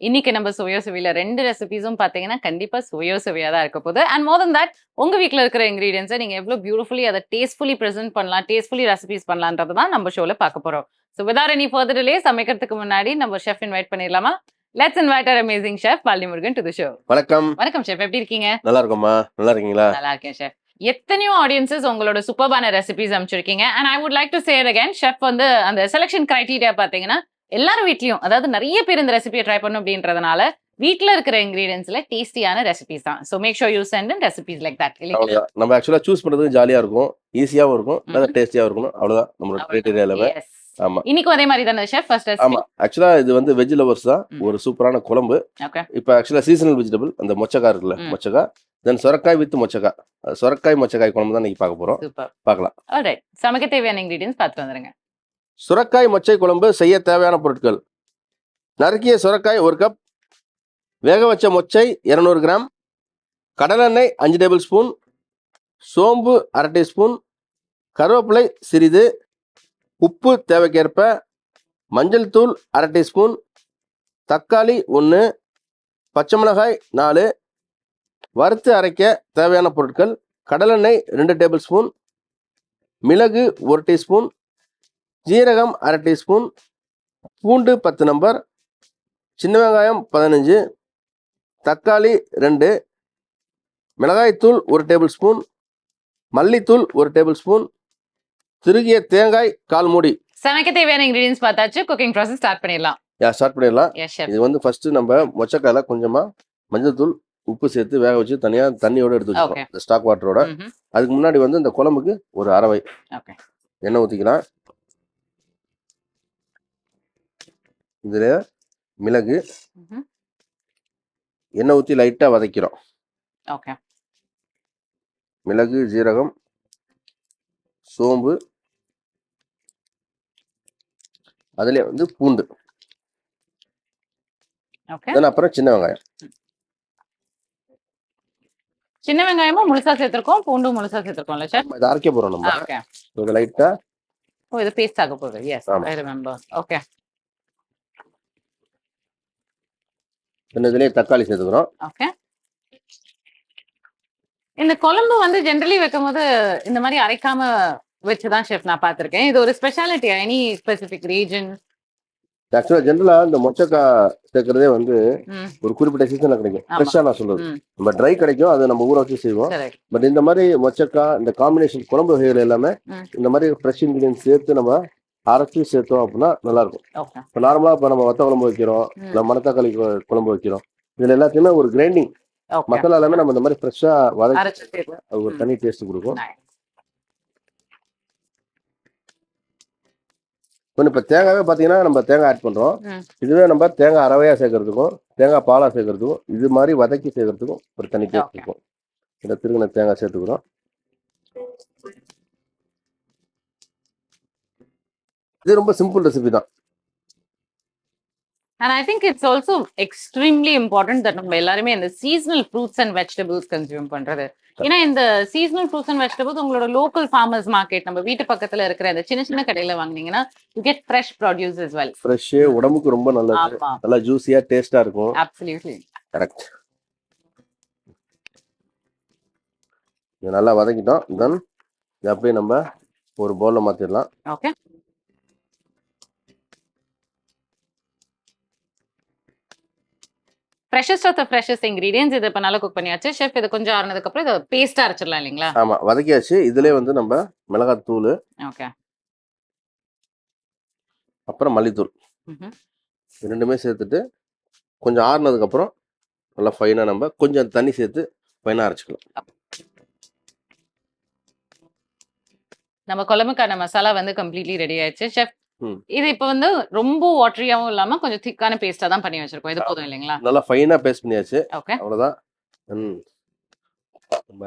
இன்னைக்கு நம்ம சுவையோ சுவையில 2 ரெசிபீஸும் பாத்தீங்கன்னா கண்டிப்பா சுவையோ சுவையா தான் இருக்க போகுது. அண்ட் மோர் தென் தட் உங்க வீட்ல இருக்கிற இன்கிரீடியன்ஸை நீங்க எவ்வளவு பியூட்டிஃபுல்லி அதை டேஸ்ட்ஃபுல்லி பிரசென்ட் பண்ணலாம், டேஸ்ட்ஃபுல்லி ரெசிபீஸ் பண்ணலான்றது தான் நம்ம ஷோல பார்க்க போறோம். So without any further delay சமைக்கிறதுக்கு முன்னாடி நம்ம ஷெஃப் இன்வைட் பண்ணிடலாமா? Let's invite our amazing chef Palini Murugan to the show. வணக்கம். வணக்கம் ஷெஃப், எப்படி இருக்கீங்க? நல்லா இருக்கோம்மா, நல்லா இருக்கீங்களா? நல்லா இருக்கேன் ஷெஃப். எத்தனையோ ஆடியன்சஸ் உங்களோட சூப்பர்பான ரெசிபிஸ் அமைச்சிருக்கீங்க. And I would like to say again, chef வந்து அந்த செலக்ஷன் கிரைட்டீரியா பாத்தீங்கன்னா எல்லாரும் வீட்லயும், அதாவது நிறைய பேர் இந்த ரெசிபியை ட்ரை பண்ணும் அப்படின்றதுனால வீட்ல இருக்கிற இன்கிரீடியன்ஸ்ல டேஸ்டியான ரெசிபிஸ் தான். So make sure you send in recipes like that. இல்லையா, நம்ம ஆக்சுவலா சூஸ் பண்றது ஜாலியா இருக்கும், ஈஸியாவும் இருக்கும், நல்ல டேஸ்டியா இருக்கணும், அவ்வளவுதான் நம்மளோட கிரைட்டீரியா எல்லாமே. ஆமா, இன்னைக்கு அதே மாதிரி தானே ஷெஃப் ஃபர்ஸ்ட் ரெசிபி? ஆமா, ஆக்சுவலா இது வந்து வெஜ் லவர்ஸ் தான். ஒரு சூப்பரான குழம்பு. ஓகே. இப்போ ஆக்சுவலா சீசனல் வெஜிடபிள் அந்த மொச்சக்காய் இருக்குல்ல, மொச்சக்காய், தென் சொரக்காய் வித் மொச்சக்காய், சொரக்காய் மொச்சக்காய் குழம்பு தான் இன்னைக்கு பார்க்க போறோம். சூப்பர், பார்க்கலாம். ஆல்ரைட். சமைக்க தேவையான இன்கிரீடியன்ஸ் பார்த்து வந்துருங்க. சுரக்காய் மொச்சை குழம்பு செய்ய தேவையான பொருட்கள்: நறுக்கிய சுரக்காய் 1 கப், வேக வச்ச மொச்சை 200 கிராம், கடலெண்ணெய் 5 டேபிள் ஸ்பூன், சோம்பு 1/2 டீஸ்பூன், கருவேப்பிலை சிறிது, உப்பு தேவைக்கேற்ப, மஞ்சள் தூள் 1/2 டீஸ்பூன், தக்காளி 1, பச்சை மிளகாய் 4. வறுத்து அரைக்க தேவையான பொருட்கள்: கடலெண்ணெய் 2 டேபிள் ஸ்பூன், மிளகு 1 டீஸ்பூன், ஜீரகம் 1/2 டீஸ்பூன், பூண்டு 10 நம்பர், சின்ன வெங்காயம் 15, தக்காளி 2, மிளகாய்த்தூள் 1 டேபிள் ஸ்பூன், மல்லித்தூள் 1 டேபிள் ஸ்பூன், திருகிய தேங்காய் 1/4 மூடி. சமைக்க தேவையான இன்கிரீடியன்ஸ் பார்த்தாச்சு, குக்கிங் ப்ராசஸ் ஸ்டார்ட் பண்ணிடலாம். ஸ்டார்ட் பண்ணிடலாம். இது வந்து ஃபர்ஸ்ட் நம்ம மொச்சக்காயில கொஞ்சமா மஞ்சள் தூள் உப்பு சேர்த்து வேக வச்சு தனியா தண்ணியோட எடுத்து வச்சுக்கணும், இந்த ஸ்டாக் வாட்டரோட. அதுக்கு முன்னாடி வந்து இந்த குழம்புக்கு ஒரு அரவை எண்ணெய் ஊற்றிக்கலாம். இதுல மிளகு எண்ணெய் ஊற்றி லைட்டா வதக்கிறோம். மிளகு, ஜீரகம், சோம்பு, அதுல வந்து பூண்டு, அப்புறம் சின்ன வெங்காயம். சின்ன வெங்காயமும் முழுசா சேர்த்திருக்கோம், பூண்டும் முழுசா சேர்த்திருக்கோம்ல சார். இத அரைக்க போறோம் நம்ம. ஓகே. இது லைட்டா இது பேஸ்ட் ஆக போகுது. Yes, I remember. ஓகே. இதுலயே தக்காளி சேர்த்துக்கிறோம். ஓகே. இந்த குழம்பு வந்து ஜெனரலி வைக்கும்போது இந்த மாதிரி அரைக்காம வச்சுதான் ஷெஃப் நான் பார்த்திருக்கேன். இது ஒரு ஸ்பெஷாலிட்டி, எனி ஸ்பெசிபிக் ரீஜன்? ஆக்சுவலா ஜெனரலா இந்த மொச்சக்காய் சேர்க்கறதே வந்து ஒரு குறிப்பிட்ட சீசன்ல கிடைக்கும். ஃப்ரெஷ்ஷா நான் சொல்றது, நம்ம ட்ரை கிடைக்கும், அதை நம்ம ஊற வச்சு செய்வோம். பட் இந்த மாதிரி மொச்சக்காய் இந்த காம்பினேஷன் குழம்பு வகைகள் எல்லாமே இந்த மாதிரி ஃப்ரெஷ் இன்கிரீடியன்ஸ் சேர்த்து நம்ம அரைச்சி சேர்த்தோம் அப்படின்னா நல்லா இருக்கும். இப்போ நார்மலா இப்போ நம்ம வத்த குழம்பு வைக்கிறோம், இல்லை மணத்தக்காளி குழம்பு வைக்கிறோம், இதுல எல்லாத்தையுமே ஒரு கிரைண்டிங் மசாலா எல்லாமே நம்ம இந்த மாதிரி ஃப்ரெஷ்ஷா வதக்கி அது ஒரு தனி டேஸ்ட் கொடுக்கும். கொஞ்சம் இப்போ தேங்காவே பார்த்தீங்கன்னா நம்ம தேங்காய் ஆட் பண்ணுறோம். இதுவே நம்ம தேங்காய் அரவையாக சேர்க்கறதுக்கும் தேங்காய் பாலாக சேர்க்கறதுக்கும் இது மாதிரி வதக்கி சேர்க்கறதுக்கும் ஒரு தனி டேஸ்ட் இருக்கும். இதை திருங்கின தேங்காய் சேர்த்துக்கிறோம். இது ரொம்ப சிம்பிள் ரெசிபி தான். And I think it's also extremely important that நம்ம எல்லாருமே இந்த seasonal fruits and vegetables consume பண்றது. ஏன்னா இந்த சீசனல் ஃப்ரூட்ஸ் அண்ட் வெஜிடபிள்ஸ் உங்களோட லோக்கல் ஃபார்மர்ஸ் மார்க்கெட், நம்ம வீட்டு பக்கத்துல இருக்கிற இந்த சின்ன சின்ன கடையில வாங்குனீங்கன்னா you get fresh produce as well. Fresh, உடம்புக்கு ரொம்ப நல்லது, நல்லா ஜூசியா டேஸ்டா இருக்கும். Absolutely. கரெக்ட். இது நல்லா வதக்கிட்டோம். தென் இதை அப்படியே நம்ம ஒரு பவுல்ல மாத்திடலாம். ஓகே. ஃப்ரெஷஸ்ட் ஆஃப் தி ஃப்ரெஷஸ்ட் இன்கிரீடியன்ட்ஸ் இது இப்ப நல்லா குக் பண்ணியாச்சு ஷெஃப். இது கொஞ்சம் ஆறுனதுக்கு அப்புறம் இத பேஸ்டா அரைச்சிடலாம் இல்லீங்களா? ஆமா, வதக்கியாச்சு. இதுலயே வந்து நம்ம மிளகாய் தூள், ஓகே, அப்புறம் மல்லித்தூள் ரெண்டுமே சேர்த்துட்டு கொஞ்சம் ஆறுனதுக்கு அப்புறம் நல்லா ஃபைனா நம்ம கொஞ்சம் தண்ணி சேர்த்து ஃபைனா அரைச்சிக்கலாம். நம்ம குழம்புக்கான மசாலா வந்து கம்ப்ளீட்லி ரெடி ஆயிடுச்சு ஷெஃப். இது இப்ப வந்து ரொம்ப வாட்டரியாவும் இல்லாம கொஞ்சம் திக்கான பேஸ்டா தான் பண்ணி வச்சிருக்கோம். இது போதும் இல்லீங்களா? நல்லா ஃபைனா பேஸ்ட் பண்ணியாச்சு. ஓகே, அவ்வளவுதான்.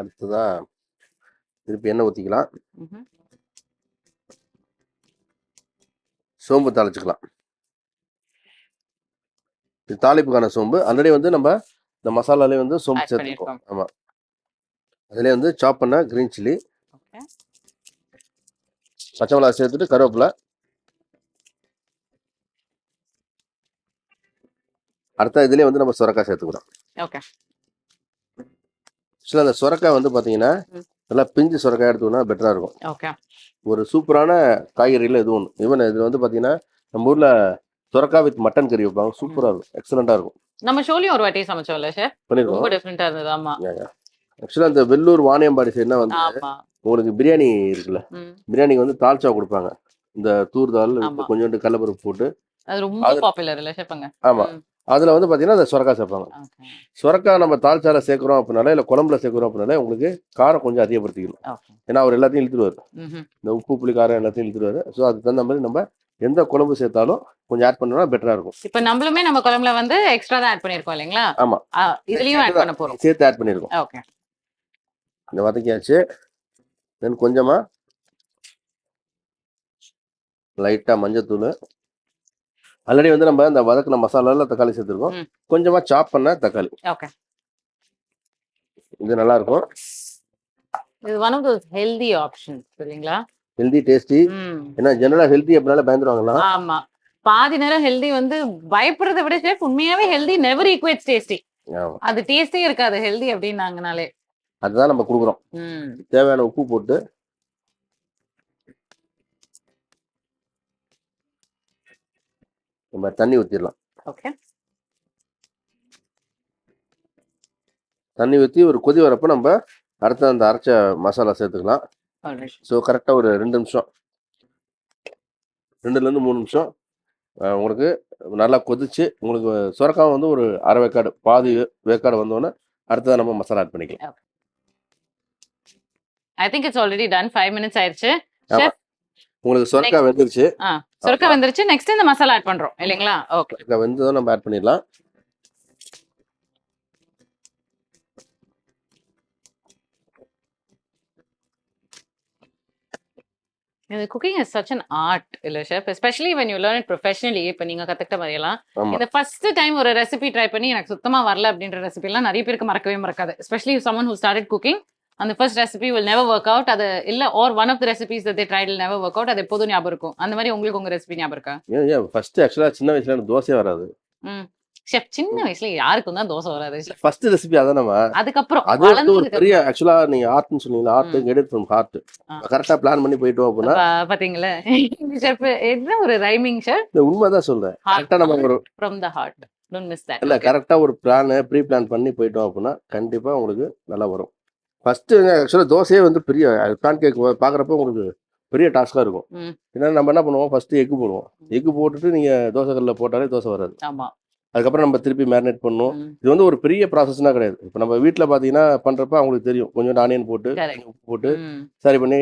அடுத்ததான் திருப்பி எண்ணெய் ஊத்திக்கலாம். சோம்பு தாளிச்சுக்கலாம். இது தாளிப்புக்கான சோம்பு. ஆல்ரெடி வந்து நம்ம இந்த மசாலாலே வந்து சோம்பு சேர்த்துருக்கோம். ஆமா, அதுலேயே வந்து சாப் பண்ண கிரீன் சில்லி, பச்சை மிளகாய் சேர்த்துட்டு கருவேப்பிலை, அடுத்த இதுலேயே வந்து நம்ம சுரக்காய் சேர்த்துக்கிறோம். ஓகே. ஆக்சுவலாக அந்த சுரக்காய் வந்து பார்த்தீங்கன்னா நல்லா பிஞ்சு சுரக்காய் எடுத்துக்கோன்னா பெட்டராக இருக்கும். ஓகே. ஒரு சூப்பரான காய்கறியில் இது ஒன்று. ஈவன் இது வந்து பார்த்தீங்கன்னா நம்ம ஊரில் சுரக்காய் வித் மட்டன் கறி வைப்பாங்க. சூப்பராக இருக்கும், எக்ஸலண்ட்டாக இருக்கும். நம்ம ஷோலையும் ஒரு வாட்டி சமைச்சோம்ல ஷெஃப், பண்ணிருக்கோம். ரொம்ப டிஃப்ரெண்டா இருந்தது. ஆமா ஆக்சுவலாக இந்த வெள்ளூர் வாணியம்பாடி சைடுனா வந்து ஆமா. உங்களுக்கு பிரியாணி இருக்குல்ல, பிரியாணிக்கு வந்து தால்ச்சா கொடுப்பாங்க. இந்த தூர்தால் ஆமா. கொஞ்சோண்டு கடலப்பருப்பு போட்டு அது ரொம்ப பாப்புலர் இல்ல ஷெஃப் அங்க. ஆமா. அதில் வந்து பார்த்தீங்கன்னா அந்த சுரக்காய் சேர்ப்பாங்க. ஓகே. சுரக்காய் நம்ம தால்ச்சால சேர்க்குறோம் அப்படின்னாலே இல்லை குழம்புல சேர்க்குறோம் அப்படின்னாலே உங்களுக்கு காரம் கொஞ்சம் அதிகப்படுத்திக்கணும். ஓகே. ஏன்னா அவர் எல்லாத்தையும் இழுத்துருவார். ம்ஹும். இந்த உப்பு புளி காரம் எல்லாத்தையும் இழுத்துருவாரு. ஸோ அதுக்கு தகுந்த மாதிரி நம்ம எந்த குழம்பு சேர்த்தாலும் கொஞ்சம் ஆட் பண்ணோம்னா பெட்டராக இருக்கும். இப்போ நம்மளுமே நம்ம குழம்புல வந்து எக்ஸ்ட்ரா தான் ஆட் பண்ணிருக்கோம் இல்லைங்களா? ஆமா. இதுலயும் ஆட் பண்ண போறோம். சேர்த்து ஆட் பண்ணிருக்கோம். ஓகே. இந்த வதக்கியாச்சு. தென் கொஞ்சமா லைட்டா மஞ்சத்தூள். ஆல்ரெடி வந்து நம்ம இந்த வதக்கின மசாலால தக்காளி சேர்த்துருக்கோம். கொஞ்சமா சாப் பண்ண தக்காளி. ஓகே. இது நல்லா இருக்கும். இது one of those healthy options இல்லைங்களா? Healthy tasty. ஏன்னா ஜெனரலா ஹெல்தி அப்படினால பயந்துருவாங்களா? ஆமா. பாதி நேரம் ஹெல்தி வந்து பயப்படுறதை விட ஷெஃப் உண்மையாவே ஹெல்தி நெவர் ஈக்குவேட்ஸ் டேஸ்டி. அது டேஸ்டே இருக்காது ஹெல்தி அப்படின்னாங்கனாலே. அதுதான் நம்ம கொடுக்குறோம். தேவையான உப்பு போட்டு நம்ம தண்ணி ஊற்றிடலாம். ஓகே. தண்ணி ஊற்றி ஒரு கொதி வரப்போ நம்ம அடுத்த அந்த அரைச்ச மசாலா சேர்த்துக்கலாம். ஸோ கரெக்டாக ஒரு 2 நிமிஷம், 2லேருந்து 3 நிமிஷம் உங்களுக்கு நல்லா கொதிச்சு உங்களுக்கு சுரக்காய் வந்து ஒரு அரை வேக்காடு பாதி வேக்காடு வந்தோடனே அடுத்ததான் நம்ம மசாலா ஆட் பண்ணிக்கலாம். I think it's already done. 5 minutes ஆயிருச்சு. உங்களுக்கு சுரக்காய் வெந்துருச்சு. சுரக்காய் வெந்துருச்சு. நெக்ஸ்ட் இந்த மசாலா ஆட் பண்றோம் இல்லைங்களா? ஓகே. சுரக்காய் வெந்ததும் நம்ம ஆட் பண்ணிடலாம். இந்த cooking is such an art இல்ல chef, especially when you learn it professionally. இப்போ நீங்க கத்துக்கிட்ட மாதிரியெல்லாம் இந்த ஃபர்ஸ்ட் டைம் ஒரு ரெசிபி ட்ரை பண்ணி எனக்கு சுத்தமா வரல அப்படின்ற ரெசிபி எல்லாம் நிறைய பேருக்கு மறக்கவே மறக்காது. Especially someone who started cooking and the first recipe will never work out. அது இல்ல or one of the recipes that they tried will never work out. அது எப்போதும் ஞாபகம் இருக்கும். அந்த மாதிரி உங்களுக்கு உங்க ரெசிபி ஞாபகம் இருக்கா? ஏன் ஃபர்ஸ்ட் ஆக்சுவலா சின்ன வயசுல எனக்கு தோசையே வராது. ஷெஃப் சின்ன வயசுல யாருக்கும் தான் தோசை வராது. ஃபர்ஸ்ட் ரெசிபி அதானமா. அதுக்கப்புறம் அது ஒரு பெரிய ஆக்சுவலா நீங்க ஆர்ட்னு சொன்னீங்க. Art get from heart. கரெக்ட்டா பிளான் பண்ணி போய்ட்டோம் அப்படினா பாத்தீங்களா ஷெஃப் என்ன ஒரு ரைமிங் ஷெஃப். உண்மைதான் சொல்றேன். கரெக்ட்டா நம்ம ஒரு from the heart. Don't miss that. இல்ல கரெக்ட்டா ஒரு ப்ரீ பிளான் பண்ணி போய்ட்டோம் அப்படினா கண்டிப்பா உங்களுக்கு நல்லா வரும். ஃபர்ஸ்ட் ஆக்சுவலா தோசையே வந்து பெரிய பேன் கேக் பாக்குறப்ப உங்களுக்கு பெரிய டாஸ்கா இருக்கும். ஏன்னா நம்ம என்ன பண்ணுவோம், ஃபர்ஸ்ட் எக் போடுவோம். எக் போட்டுட்டு நீங்க தோசை கல்ல போட்டாலே தோசை வராது. ஆமா. அதுக்கப்புறம் நம்ம திருப்பி மேரினேட் பண்ணணும். இது வந்து ஒரு பெரிய ப்ராசஸ்னா கிடையாது. இப்போ நம்ம வீட்டில் பார்த்தீங்கன்னா பண்ணுறப்ப அவங்களுக்கு தெரியும். கொஞ்சம் ஆனியன் போட்டு உப்பு போட்டு சரி பண்ணி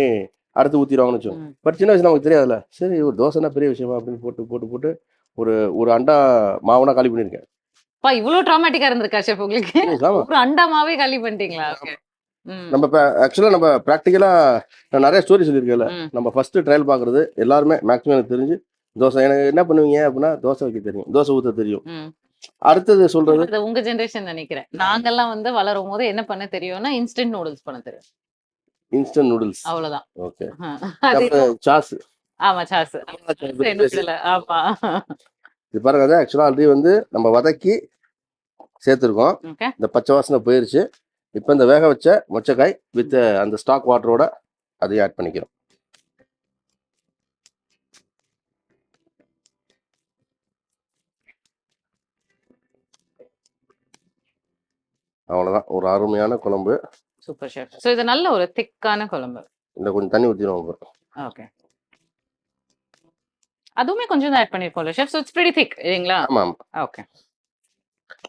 அடுத்து ஊற்றிடுவாங்கன்னு வச்சோம். பட் சின்ன வயசுல நமக்கு தெரியாதுல்ல. சரி ஒரு தோசைனா பெரிய விஷயமா அப்படின்னு போட்டு போட்டு போட்டு ஒரு ஒரு அண்டா மாவுனா காலி பண்ணியிருக்கேன். இவ்வளோ ட்ராமாட்டிக்கா இருந்திருக்கா ஷெஃப் உங்களுக்கு? ஒரு அண்டா மாவே காலி பண்ணிட்டீங்களா? நம்ம ஆக்சுவலாக நம்ம ப்ராக்டிக்கலாக நான் நிறைய ஸ்டோரி சொல்லியிருக்கேன்ல. நம்ம ஃபர்ஸ்ட் ட்ரையல் பார்க்குறது எல்லாருமே மேக்ஸிமம் எனக்கு தெரிஞ்சு தோசை. எனக்கு என்ன பண்ணுவீங்க அப்படின்னா தோசை வைக்க தெரியும், தோசை ஊற்ற தெரியும். அடுத்தது சொல்றது உங்க ஜெனரேஷன் நினைக்கிறேன். நாங்கெல்லாம் வந்து வளரும் போது என்ன பண்ண தெரியும்னா இன்ஸ்டன்ட் நூடுல்ஸ் பண்ண தெரியும். இன்ஸ்டன்ட் நூடுல்ஸ் அவ்வளவுதான். ஓகே. சாஸ். ஆமா சாஸ். ஆமா. இது பாருங்க, அது ஆக்சுவலா ஆல்ரெடி வந்து நம்ம வதக்கி சேர்த்துருக்கோம். இந்த பச்சை வாசனை போயிருச்சு. இப்போ இந்த வேக வச்ச மொச்சக்காய் வித் அந்த ஸ்டாக் வாட்டரோட அதையும் ஆட் பண்ணிக்கிறோம். அவ்வளவுதான், ஒரு அருமையான குழம்பு. Super chef. சோ இது நல்ல ஒரு திக்கான குழம்பு. இந்த கொஞ்சம் தண்ணி ஊத்திடுவோம். ஓகே. அதுவுமே கொஞ்சம் ஆட் பண்ணிருக்கோம்ல chef. So it's pretty thick இல்லீங்களா? ஆமா. ஓகே.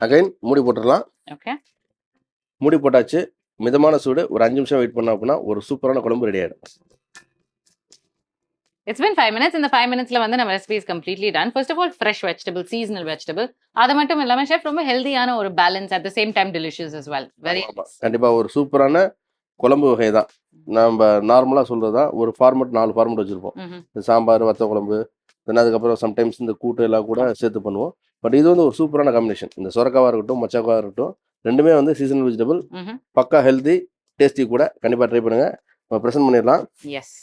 அகைன் மூடி போட்டுறலாம். ஓகே. மூடி போட்டாச்சு. மிதமான சூடு. ஒரு 5 நிமிஷம் வெயிட் பண்ணா அப்படின்னா ஒரு சூப்பரான குழம்பு ரெடி ஆயிடும். It's been 5 minutes. இந்த 5 minutesல வந்து நம்ம recipe is completely done. First of all fresh vegetable, seasonal vegetable. அது மட்டும் இல்லாம ஷெஃப் ரொம்ப ஹெல்தியான ஒரு balance at the same time delicious as well. Very கண்டிப்பா ஒரு சூப்பரான குழம்பு வகை தான். நம்ம நார்மலா சொல்றதா ஒரு ஃபார்மட் 4 ஃபார்மட் வச்சிருப்போம். சாம்பார், வத்த குழம்பு, அதுக்கப்புறம் சம்டைம்ஸ் இந்த கூட்டு எல்லாம் கூட சேர்த்து பண்ணுவோம். பட் இது வந்து ஒரு சூப்பரான காம்பினேஷன். இந்த சொரக்காவா இருக்கட்டும், மொச்சக்காவா இருக்கட்டும், ரெண்டுமே வந்து சீசனல் வெஜிடபிள், பக்கா ஹெல்தி, டேஸ்டி கூட. கண்டிப்பா ட்ரை பண்ணுங்க. நம்ம பிரசன்ட் பண்ணிடலாம். எஸ்.